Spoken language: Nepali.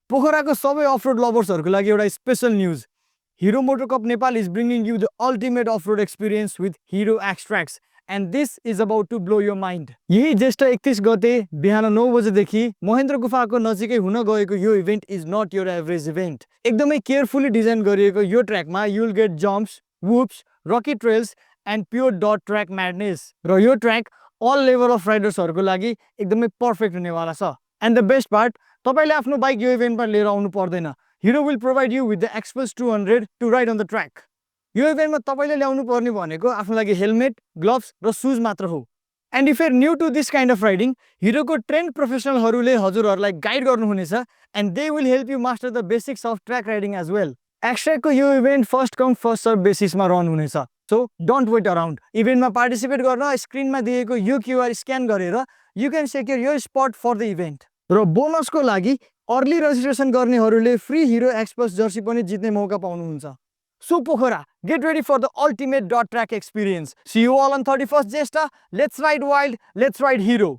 पोखराको सबै अफ-रोड लभर्सहरूको लागि एउटा special news Hero Motocorp Nepal is bringing you the ultimate off-road experience with Hero Xtracks and this is about to blow your mind. यही ज्येष्ठ 31 गते बिहान 9 बजेदेखि महेन्द्र गुफाको नजिकै हुन गएको यो event is not your average event. एकदमै केयरफुली डिजाइन गरिएको यो ट्र्याकमा you will get jumps, whoops, rocky trails and pure डट ट्र्याक म्याडनेस. र यो ट्र्याक अल लेभल अफ राइडर्सहरूको लागि एकदमै पर्फेक्ट हुनेवाला छ. एन्ड द बेस्ट पार्ट, तपाईले आफ्नो बाइक यो इभेन्टमा लिएर आउनु पर्दैन. Hero will provide you with the Xpulse 200 to ride on the track. यो इभेन्टमा तपाईले ल्याउनु पर्ने भनेको आफ्नो लागि हेलमेट, ग्लोभ्स र सुज मात्र हो. And if you are new to this kind of riding, हिरोको ट्रेन्ड प्रोफेसनलहरूले हजुरहरूलाई गाइड गर्नुहुनेछ and they will help you master the basics of track riding as well. एक्सट्र्याकको यो event first come first serve बेसिसमा रन हुनेछ. So don't wait around. इभेन्टमा पार्टिसिपेट गर्न स्क्रिनमा दिएको यो क्युआर स्क्यान गरेर you can secure your spot for the event. र बोनसको लागि अर्ली रजिस्ट्रेसन गर्नेहरूले फ्री हिरो एक्सपल्स जर्सी पनि जित्ने मौका पाउनुहुन्छ. So Pokhara, get ready for the ultimate dot track experience. See you all on 31st Jestha. Let's ride wild, let's ride Hero.